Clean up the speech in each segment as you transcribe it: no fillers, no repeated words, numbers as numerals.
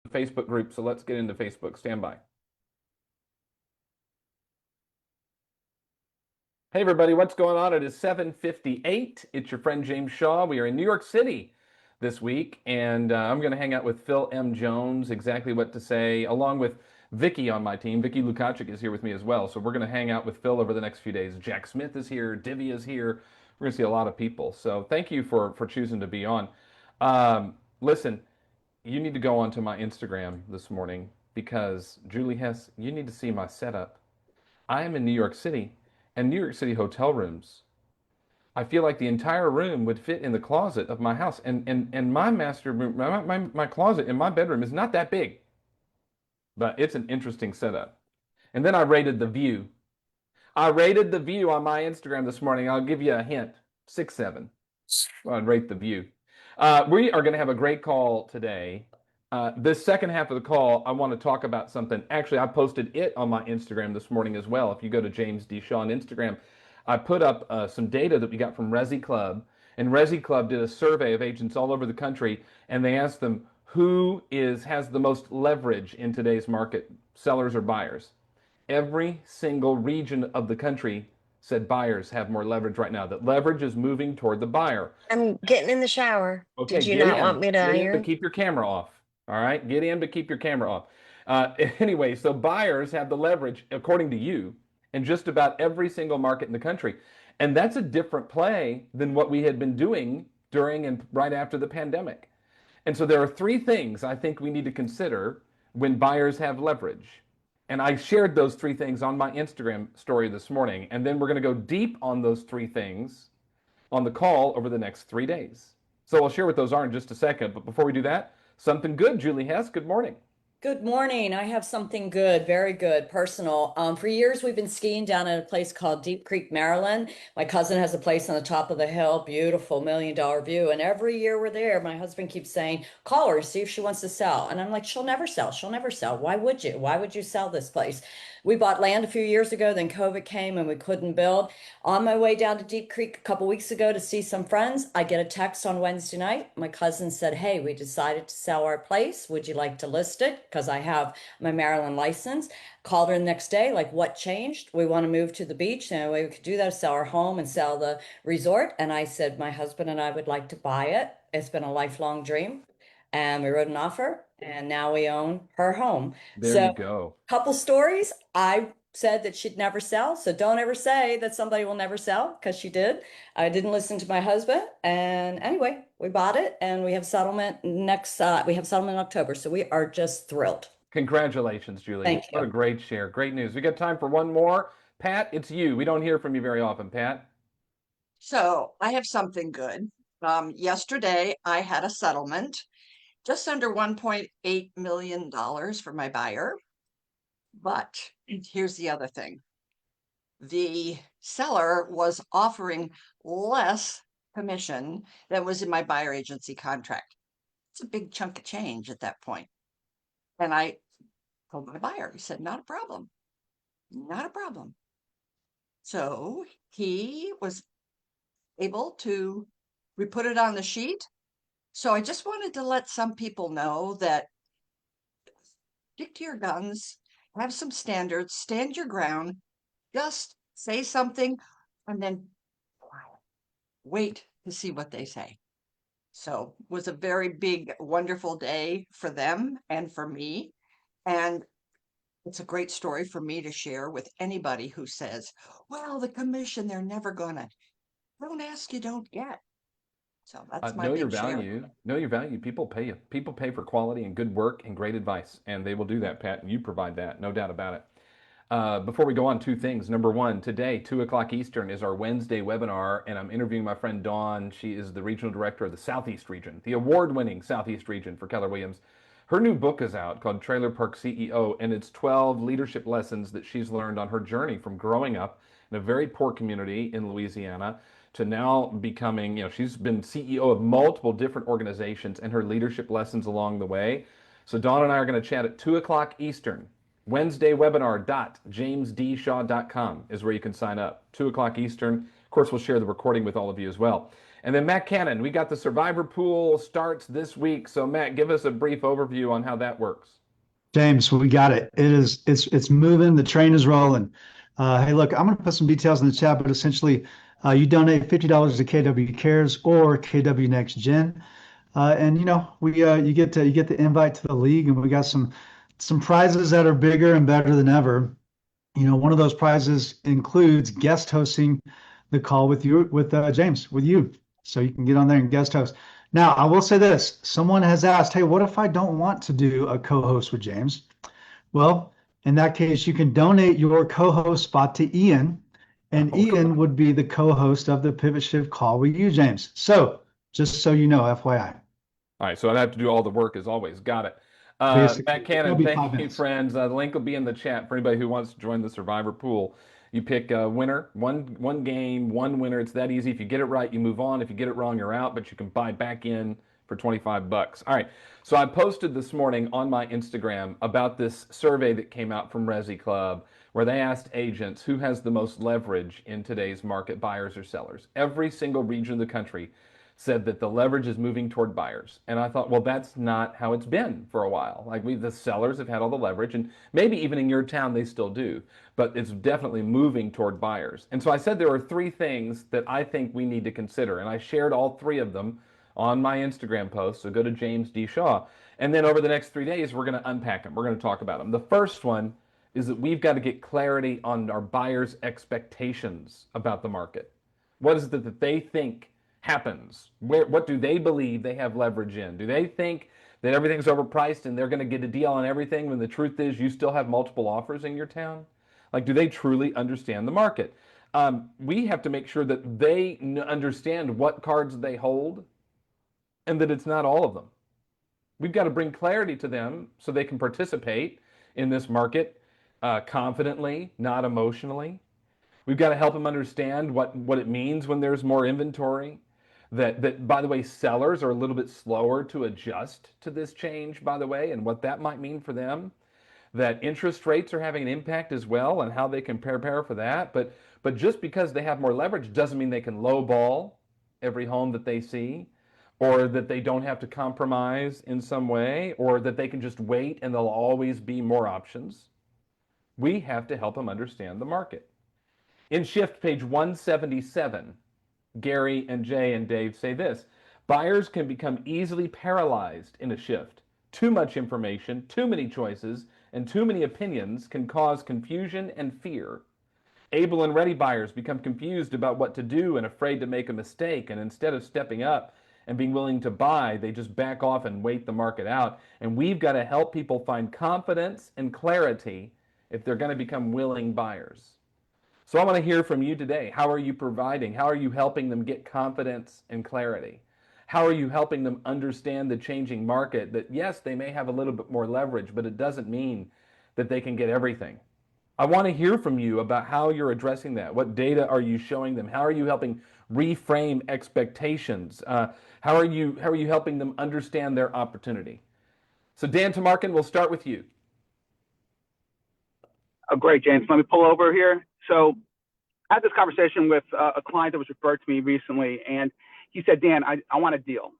Facebook group, so let's get into Facebook. Stand by. Hey everybody, what's going on? It is 7:58. It's your friend James Shaw. We are in New York City this week, and I'm going to hang out with Phil M. Jones, exactly what to say, along with Vicky on my team. Vicky Lukaczyk is here with me as well, so we're going to hang out with Phil over the next few days. Jack Smith is here, Divya is here. We're going to see a lot of people, so thank you for choosing to be on. Listen, you need to go onto my Instagram this morning because Julie Hess, you need to see my setup. I am in New York City, and New York City hotel rooms, I feel like the entire room would fit in the closet of my house. And my master room, my closet in my bedroom is not that big, but it's an interesting setup. And then I rated the view. I rated the view on my Instagram this morning. I'll give you a hint. 6-7. I'd rate the view. We are going to have a great call today. This second half of the call, I want to talk about something. Actually, I posted it on my Instagram this morning as well. If you go to James D. Shaw on Instagram, I put up some data that we got from Resi Club. And Resi Club did a survey of agents all over the country, and they asked them who has the most leverage in today's market, sellers or buyers. Every single region of the country said buyers have more leverage right now, that leverage is moving toward the buyer. I'm getting in the shower. Okay, Did you get not in. want me to Get in, but iron? keep your camera off. All right, get in, but keep your camera off. Anyway, so buyers have the leverage, according to you, in just about every single market in the country. And that's a different play than what we had been doing during and right after the pandemic. And so there are three things I think we need to consider when buyers have leverage. And I shared those three things on my Instagram story this morning. And then we're going to go deep on those three things on the call over the next 3 days. So I'll share what those are in just a second. But before we do that, something good. Julie Hess, good morning. Good morning. I have something good, very good, personal. For years, we've been skiing down at a place called Deep Creek, Maryland. My cousin has a place on the top of the hill, beautiful $1 million view. And every year we're there, my husband keeps saying, call her, see if she wants to sell. And I'm like, she'll never sell. She'll never sell. Why would you? Why would you sell this place? We bought land a few years ago, then COVID came and we couldn't build. On my way down to Deep Creek a couple weeks ago to see some friends, I get a text on Wednesday night. My cousin said, hey, we decided to sell our place. Would you like to list it? Because I have my Maryland license. Called her the next day, like, what changed? We want to move to the beach. And we could do that, sell our home and sell the resort. And I said, my husband and I would like to buy it. It's been a lifelong dream. And we wrote an offer, and now we own her home. There So, you go. couple stories. I said that she'd never sell. So don't ever say that somebody will never sell, because she did. I didn't listen to my husband. And anyway, we bought it and we have settlement we have settlement in October. So we are just thrilled. Congratulations, Julie. Thank What a you. great share. Great news. We got time for one more. Pat, it's you. We don't hear from you very often, Pat. So I have something good. Yesterday I had a settlement just under $1.8 million for my buyer. But here's the other thing. The seller was offering less commission than was in my buyer agency contract. It's a big chunk of change at that point. And I told my buyer, he said, not a problem, not a problem. So he was able to, we put it on the sheet. So I just wanted to let some people know that stick to your guns, have some standards, stand your ground, just say something and then wait to see what they say. So it was a very big, wonderful day for them and for me. And it's a great story for me to share with anybody who says, well, the commission, they're never gonna. Don't ask, you don't get. So that's my Know your big share. value. Know your value. People pay you. People pay for quality and good work and great advice, and they will do that, Pat. And you provide that, no doubt about it. Before we go on, two things. Number one, today, 2 o'clock Eastern, is our Wednesday webinar, and I'm interviewing my friend Dawn. She is the regional director of the Southeast region, the award-winning Southeast region for Keller Williams. Her new book is out called Trailer Park CEO, and it's 12 leadership lessons that she's learned on her journey from growing up in a very poor community in Louisiana to now becoming, she's been CEO of multiple different organizations, and her leadership lessons along the way. So Dawn and I are going to chat at 2 o'clock Eastern. Wednesday webinar.jamesdshaw.com is where you can sign up. 2 o'clock Eastern. Of course, we'll share the recording with all of you as well. And then Matt Cannon, we got the Survivor Pool starts this week. So Matt, give us a brief overview on how that works. James, we got it. It's moving. The train is rolling. Hey, look, I'm going to put some details in the chat, but essentially, you donate $50 to KW Cares or KW Next Gen, and we you get the invite to the league, and we got some prizes that are bigger and better than ever. One of those prizes includes guest hosting the call with James, with you. So you can get on there and guest host. Now, I will say this. Someone has asked, hey, what if I don't want to do a co-host with James? Well, in that case, you can donate your co-host spot to Ian, and Ian would be the co-host of the Pivot Shift call with you, James. So just so you know, FYI. All right, so I'd have to do all the work as always. Got it. Basically, Matt Cannon, it'll be thank 5 you, minutes. friends. The link will be in the chat for anybody who wants to join the Survivor Pool. You pick a winner, one game, one winner. It's that easy. If you get it right, you move on. If you get it wrong, you're out, but you can buy back in for 25 bucks. All right, so I posted this morning on my Instagram about this survey that came out from Resi Club where they asked agents who has the most leverage in today's market, buyers or sellers. Every single region of the country said that the leverage is moving toward buyers. And I thought, well, that's not how it's been for a while. Like the sellers have had all the leverage, and maybe even in your town they still do, but it's definitely moving toward buyers. And so I said there are three things that I think we need to consider, and I shared all three of them on my Instagram post. So go to James D. Shaw. And then over the next 3 days, we're going to unpack them. We're going to talk about them. The first one is that we've got to get clarity on our buyers' expectations about the market. What is it that they think happens? What do they believe they have leverage in? Do they think that everything's overpriced and they're going to get a deal on everything when the truth is you still have multiple offers in your town? Like, do they truly understand the market? We have to make sure that they understand what cards they hold and that it's not all of them. We've got to bring clarity to them so they can participate in this market confidently, not emotionally. We've got to help them understand what it means when there's more inventory. That, by the way, sellers are a little bit slower to adjust to this change, by the way, and what that might mean for them. That interest rates are having an impact as well and how they can prepare for that. But just because they have more leverage doesn't mean they can lowball every home that they see, or that they don't have to compromise in some way, or that they can just wait and there'll always be more options. We have to help them understand the market. In Shift, page 177, Gary and Jay and Dave say this: buyers can become easily paralyzed in a shift. Too much information, too many choices, and too many opinions can cause confusion and fear. Able and ready buyers become confused about what to do and afraid to make a mistake, and instead of stepping up and being willing to buy, they just back off and wait the market out. And we've got to help people find confidence and clarity if they're going to become willing buyers. So I want to hear from you today. How are you providing? How are you helping them get confidence and clarity? How are you helping them understand the changing market? That yes, they may have a little bit more leverage, but it doesn't mean that they can get everything. I want to hear from you about how you're addressing that. What data are you showing them? How are you helping reframe expectations? How are you helping them understand their opportunity? So Dan Tamarkin, we'll start with you. Oh, great, James. Let me pull over here. So I had this conversation with a client that was referred to me recently, and he said, Dan, I want a deal.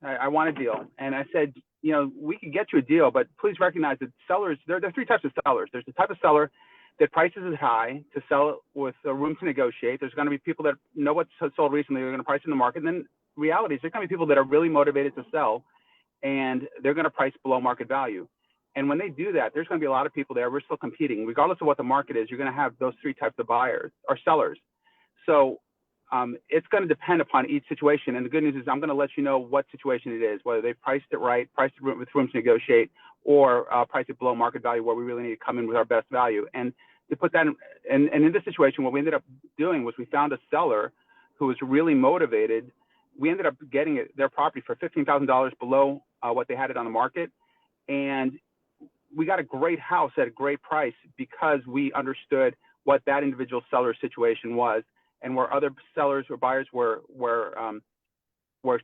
I want a deal. And I said, we can get you a deal, but please recognize that sellers, there are three types of sellers. There's the type of seller that prices is high to sell with room to negotiate. There's going to be people that know what's sold recently. They're going to price in the market. And then reality is there's going to be people that are really motivated to sell, and they're going to price below market value. And when they do that, there's going to be a lot of people there. We're still competing. Regardless of what the market is, you're going to have those three types of buyers or sellers. So it's going to depend upon each situation. And the good news is I'm going to let you know what situation it is, whether they've priced it right, priced it with room to negotiate, or price it below market value where we really need to come in with our best value. And to put that in this situation, what we ended up doing was we found a seller who was really motivated. We ended up getting their property for $15,000 below what they had it on the market. And we got a great house at a great price because we understood what that individual seller's situation was, and where other sellers or buyers were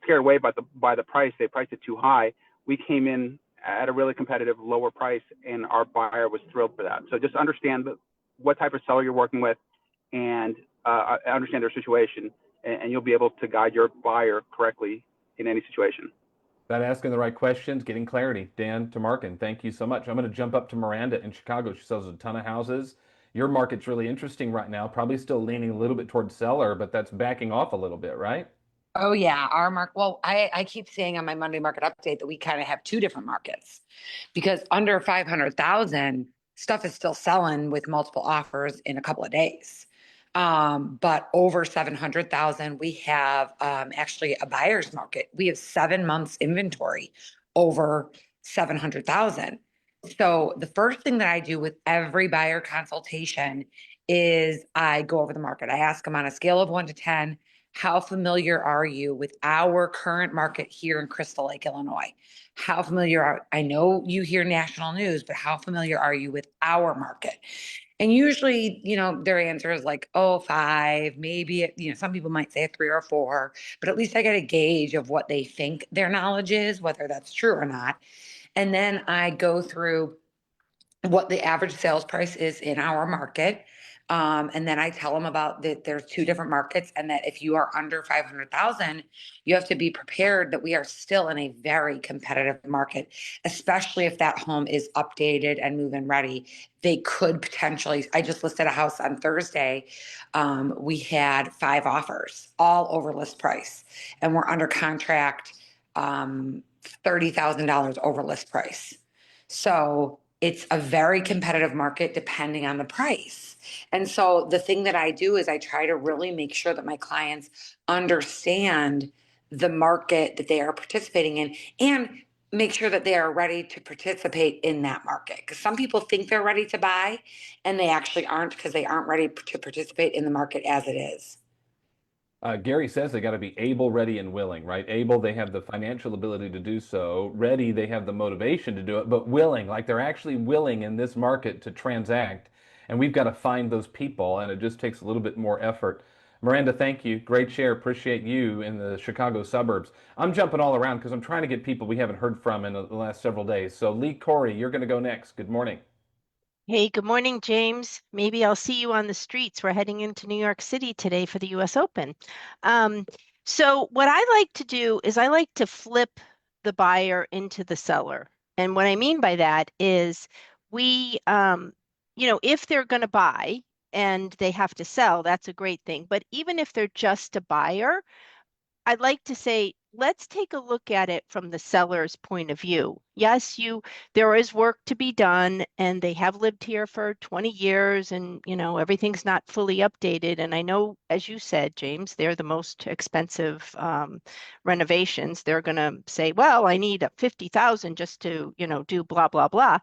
scared away by the price. They priced it too high. We came in at a really competitive, lower price, and our buyer was thrilled for that. So just understand what type of seller you're working with, and understand their situation. and you'll be able to guide your buyer correctly in any situation. About asking the right questions, getting clarity. Dan Tamarkin, thank you so much. I'm going to jump up to Miranda in Chicago. She sells a ton of houses. Your market's really interesting right now, probably still leaning a little bit towards seller, but that's backing off a little bit, right? Oh yeah, our mark. Well, I keep saying on my Monday market update that we kind of have two different markets because under 500,000 stuff is still selling with multiple offers in a couple of days. But over 700,000, we have actually a buyer's market. We have 7 months inventory over 700,000. So the first thing that I do with every buyer consultation is I go over the market. I ask them on a scale of 1 to 10, how familiar are you with our current market here in Crystal Lake, Illinois? How familiar are, I know you hear national news, but how familiar are you with our market? And usually, their answer is like, oh, 5, maybe, some people might say a 3 or 4, but at least I get a gauge of what they think their knowledge is, whether that's true or not. And then I go through what the average sales price is in our market. And then I tell them about that there's two different markets and that if you are under 500,000, you have to be prepared that we are still in a very competitive market, especially if that home is updated and move-in ready. They could potentially, I just listed a house on Thursday. We had 5 offers, all over list price, and we're under contract $30,000 over list price. So it's a very competitive market depending on the price. And so the thing that I do is I try to really make sure that my clients understand the market that they are participating in and make sure that they are ready to participate in that market. Because some people think they're ready to buy and they actually aren't because they aren't ready to participate in the market as it is. Gary says they got to be able, ready, and willing, right? Able, they have the financial ability to do so. Ready, they have the motivation to do it, but willing, like they're actually willing in this market to transact. And we've got to find those people, and it just takes a little bit more effort. Miranda, thank you. Great share. Appreciate you in the Chicago suburbs. I'm jumping all around because I'm trying to get people we haven't heard from in the last several days. So, Lee Corey, you're going to go next. Good morning. Hey, good morning, James. Maybe I'll see you on the streets. We're heading into New York City today for the US Open. So what I like to do is I like to flip the buyer into the seller. And what I mean by that is we, if they're going to buy and they have to sell, that's a great thing. But even if they're just a buyer, I'd like to say, let's take a look at it from the seller's point of view. Yes, there is work to be done and they have lived here for 20 years and, everything's not fully updated. And I know, as you said, James, they're the most expensive renovations. They're going to say, well, I need a 50,000 just to, do blah, blah, blah.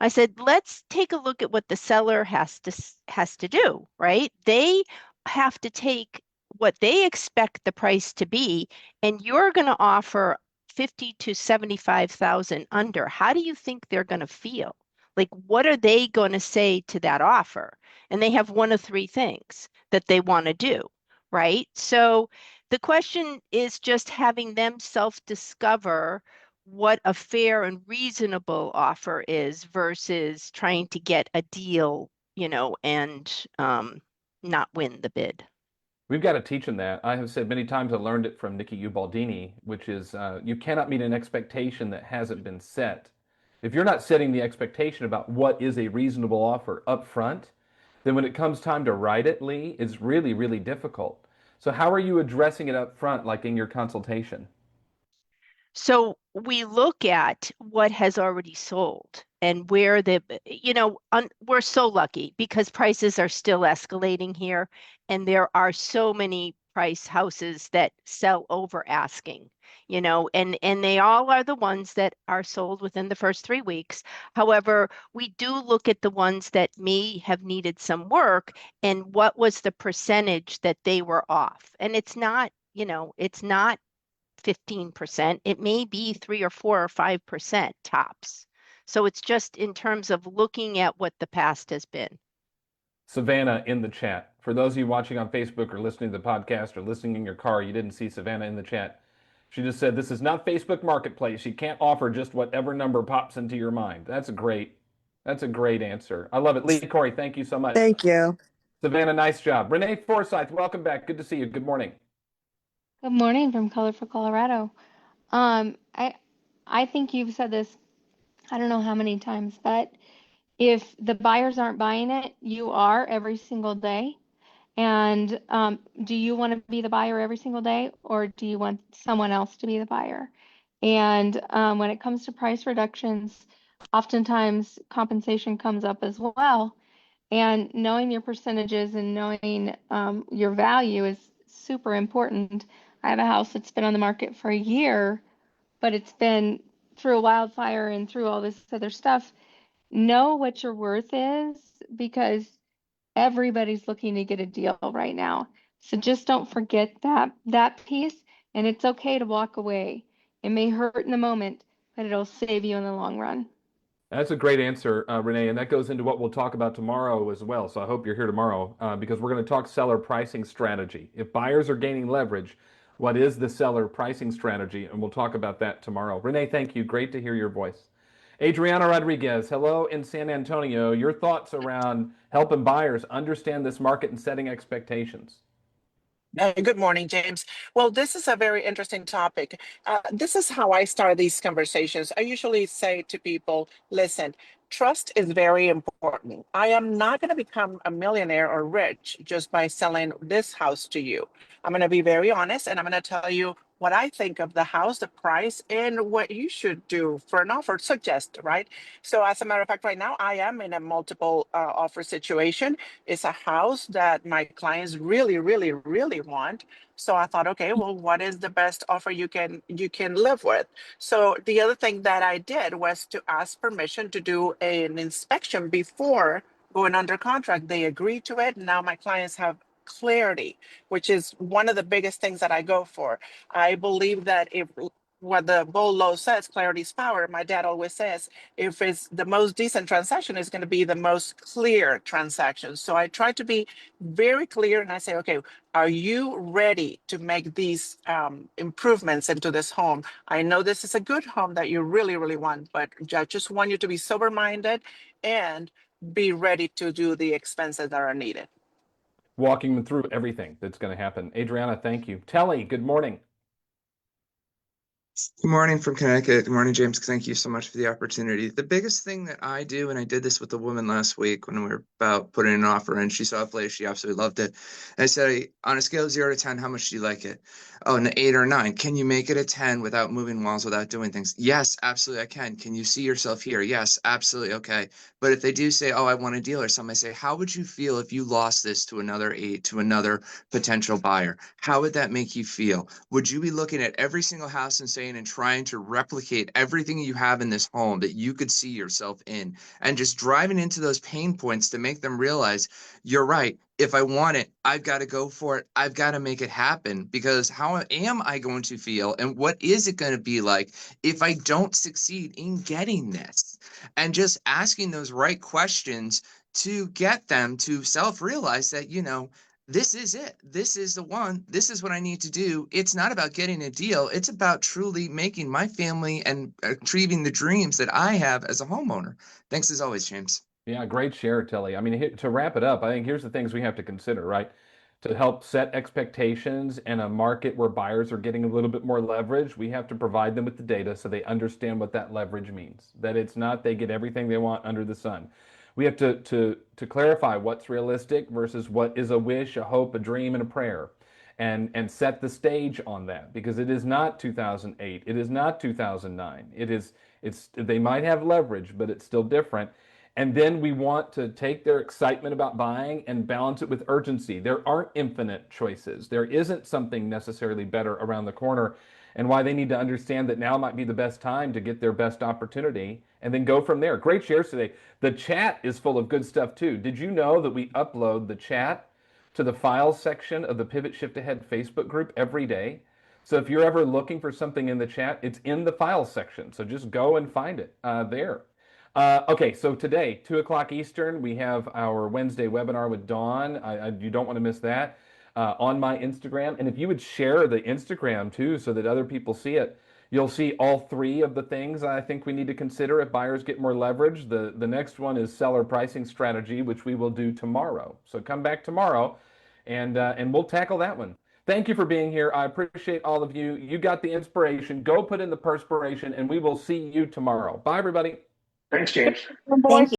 I said, let's take a look at what the seller has to do, right? They have to take what they expect the price to be, and you're going to offer 50 to 75,000 under. How do you think they're going to feel? Like, what are they going to say to that offer? And they have one of 3 things that they want to do, right? So the question is just having them self-discover what a fair and reasonable offer is versus trying to get a deal, and not win the bid. We've got to teach them that. I have said many times, I learned it from Nikki Ubaldini, which is you cannot meet an expectation that hasn't been set. If you're not setting the expectation about what is a reasonable offer up front, then when it comes time to write it, Lee, it's really, really difficult. So how are you addressing it up front, like in your consultation? So we look at what has already sold and where we're so lucky because prices are still escalating here. And there are so many price houses that sell over asking, and they all are the ones that are sold within the first 3 weeks. However, we do look at the ones that may have needed some work and what was the percentage that they were off. And it's not 15%. It may be 3 or 4 or 5% tops. So it's just in terms of looking at what the past has been. Savannah in the chat. For those of you watching on Facebook or listening to the podcast or listening in your car, you didn't see Savannah in the chat. She just said, this is not Facebook Marketplace. You can't offer just whatever number pops into your mind. That's a great answer. I love it. Lee Corey, thank you so much. Thank you. Savannah, nice job. Renee Forsyth, welcome back. Good to see you. Good morning. Good morning from Colorful Colorado. Um, I I think you've said this, I don't know how many times, but if the buyers aren't buying it, you are every single day. And do you want to be the buyer every single day, or do you want someone else to be the buyer? And when it comes to price reductions, oftentimes compensation comes up as well. And knowing your percentages and knowing your value is super important. I have a house that's been on the market for a year, but it's been through a wildfire and through all this other stuff. Know what your worth is because everybody's looking to get a deal right now. So just don't forget that piece, and it's okay to walk away. It may hurt in the moment, but it'll save you in the long run. That's a great answer, Renee, and that goes into what we'll talk about tomorrow as well. So I hope you're here tomorrow because we're going to talk seller pricing strategy. If buyers are gaining leverage, what is the seller pricing strategy? And we'll talk about that tomorrow. Renee, thank you. Great to hear your voice. Adriana Rodriguez, hello in San Antonio. Your thoughts around helping buyers understand this market and setting expectations. Good morning, James. Well, this is a very interesting topic. This is how I start these conversations. I usually say to people, listen, trust is very important. I am not going to become a millionaire or rich just by selling this house to you. I'm going to be very honest and I'm going to tell you what I think of the house, the price, and what you should do for an offer, suggest, right? So, as a matter of fact, right now I am in a multiple offer situation. It's a house that my clients really, really, really want. So I thought, okay, well, what is the best offer you can live with? So the other thing that I did was to ask permission to do an inspection before going under contract. They agreed to it. Now my clients have clarity, which is one of the biggest things that I go for. I believe that if what the Bolo says, clarity is power. My dad always says, if it's the most decent transaction, it's going to be the most clear transaction. So I try to be very clear and I say, okay, are you ready to make these improvements into this home? I know this is a good home that you really, really want, but I just want you to be sober minded and be ready to do the expenses that are needed. Walking them through everything that's going to happen. Adriana, thank you. Telly, good morning. Good morning from Connecticut. Good morning, James. Thank you so much for the opportunity. The biggest thing that I do, and I did this with a woman last week when we were about putting an offer in, she saw a place, she absolutely loved it. And I said, on a scale of 0 to 10, how much do you like it? Oh, an 8 or 9. Can you make it a 10 without moving walls, without doing things? Yes, absolutely, I can. Can you see yourself here? Yes, absolutely. Okay. But if they do say, oh, I want a deal or something, I say, how would you feel if you lost this to another 8, to another potential buyer? How would that make you feel? Would you be looking at every single house and saying and trying to replicate everything you have in this home that you could see yourself in, and just driving into those pain points to make them realize you're right. If I want it, I've got to go for it. I've got to make it happen, because how am I going to feel and what is it going to be like if I don't succeed in getting this? And just asking those right questions to get them to self-realize that, this is it. This is the one. This is what I need to do. It's not about getting a deal. It's about truly making my family and achieving the dreams that I have as a homeowner. Thanks as always, James. Yeah, great share, Telly. I mean, to wrap it up, I think here's the things we have to consider, right? To help set expectations in a market where buyers are getting a little bit more leverage, we have to provide them with the data so they understand what that leverage means. That it's not they get everything they want under the sun. We have to clarify what's realistic versus what is a wish, a hope, a dream, and a prayer, and set the stage on that, because it is not 2008, it is not 2009. It's they might have leverage, but it's still different. And then we want to take their excitement about buying and balance it with urgency. There aren't infinite choices. There isn't something necessarily better around the corner, and why they need to understand that now might be the best time to get their best opportunity and then go from there. Great shares today. The chat is full of good stuff too. Did you know that we upload the chat to the files section of the Pivot Shift Ahead Facebook group every day? So if you're ever looking for something in the chat, it's in the files section. So just go and find it there. Okay, so today, 2 o'clock Eastern, we have our Wednesday webinar with Dawn. You don't want to miss that on my Instagram. And if you would share the Instagram too so that other people see it, you'll see all 3 of the things I think we need to consider if buyers get more leverage. The next one is seller pricing strategy, which we will do tomorrow. So come back tomorrow and we'll tackle that one. Thank you for being here. I appreciate all of you. You got the inspiration. Go put in the perspiration, and we will see you tomorrow. Bye, everybody. Thanks, James. Thank you.